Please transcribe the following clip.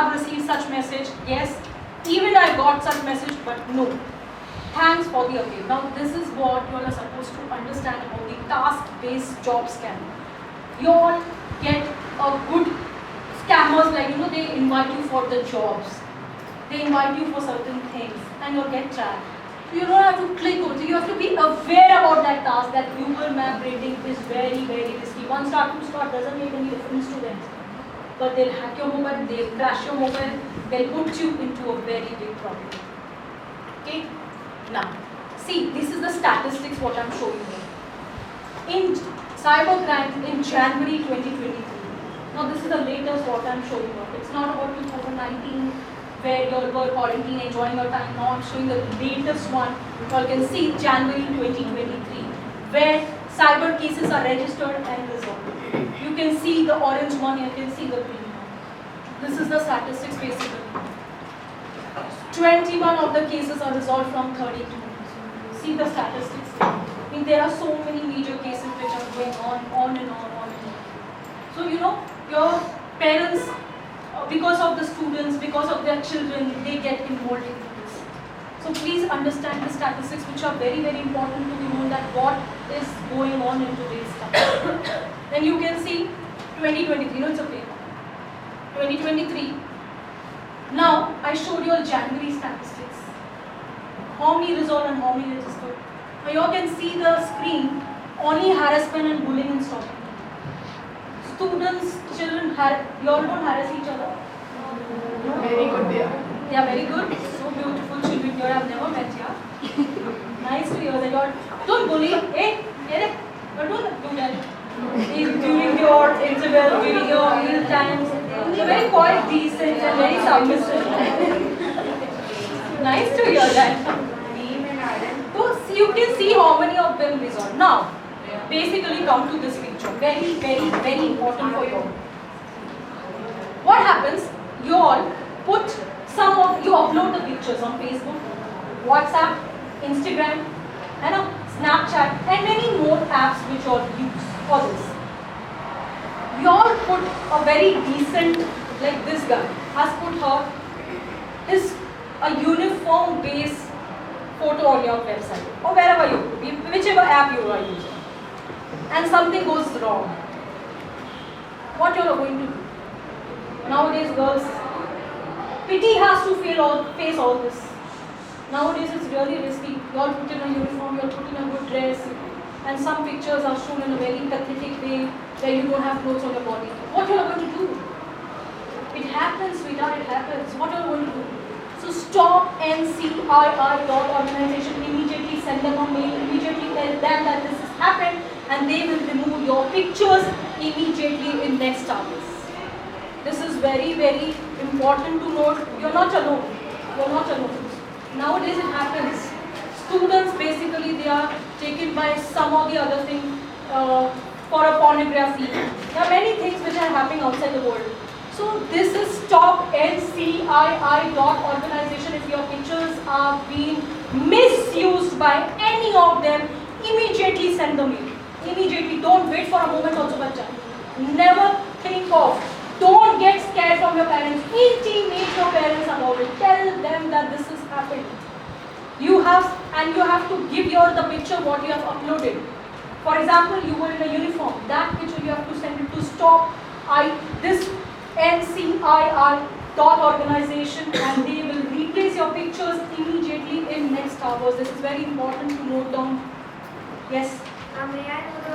have received such message. Yes, even I got such message, but no. Thanks for the update. Now this is what you all are supposed to understand about the task-based job scam. You all get a good scammers, like they invite you for the jobs. They invite you for certain things and you'll get trapped. You don't have to click on it. You have to be aware about that task. That Google map rating is very, very risky. 1 star, 2 star doesn't make any difference to them. But they'll hack your mobile, they'll crash your mobile, they'll put you into a very big problem. Okay? Now, see, this is the statistics what I'm showing you. In cybercrime in January 2023. Now this is the latest what I'm showing you. It's not about 2019 where you all were quarantine enjoying your time. Now I'm showing the latest one. You all can see January 2023 where cyber cases are registered and resolved. You can see the orange one, you can see the green one. This is the statistics basically. 21 of the cases are resolved from 32. See the statistics. I mean, there are so many major cases which are going on and on. So your parents, because of the students, because of their children, they get involved in this. So please understand the statistics which are very, very important to be known that what is going on in today's time. Then you can see 2023, it's okay. 2023. Now I showed you all January statistics. How many resolved and how many registered. Now you all can see the screen, only harassment and bullying and stalking. Students, children, you all don't harass each other? Very good, yeah. Yeah, very good. So beautiful children here, I've never met you. Nice to hear that you all don't bully. Hey, Eric, don't do that. During your interval, during your meal times, you're very quiet, decent and very submissive. Nice to hear that. So you can see how many of them resolve. Now, basically come to this picture. Very, very, very important for you all. What happens? You all put you upload the pictures on Facebook, WhatsApp, Instagram, and Snapchat, and many more apps which you all use for this. You all put a very decent, like this guy has put a uniform base photo on your website or wherever you could be, whichever app you are using, and something goes wrong. What you are going to do? Nowadays, girls, pity has to face all this. Nowadays, it's really risky. You all put in a uniform, you all put in a good dress, and some pictures are shown in a very pathetic way where you don't have clothes on your body. What you are going to do? It happens, sweetheart, it happens. What you are going to do? So stop NCII.organization, immediately send them a mail, immediately tell them that this has happened, and they will remove your pictures immediately in next hours. This is very, very important to note. You're not alone. You're not alone. Nowadays it happens. Students basically they are taken by some or the other thing for a pornography. There are many things which are happening outside the world. So this is stop NCII.organization. If your pictures are being misused by any of them, immediately send the mail. Immediately. Don't wait for a moment also, bacha. Never think of. Don't get scared from your parents. Intimate your parents about it. Tell them that this has happened. You have to give the picture what you have uploaded. For example, you were in a uniform. That picture you have to send it to stop this NCII.organization, and they will replace your pictures immediately in next hours. This is very important to note down. Yes. May I know the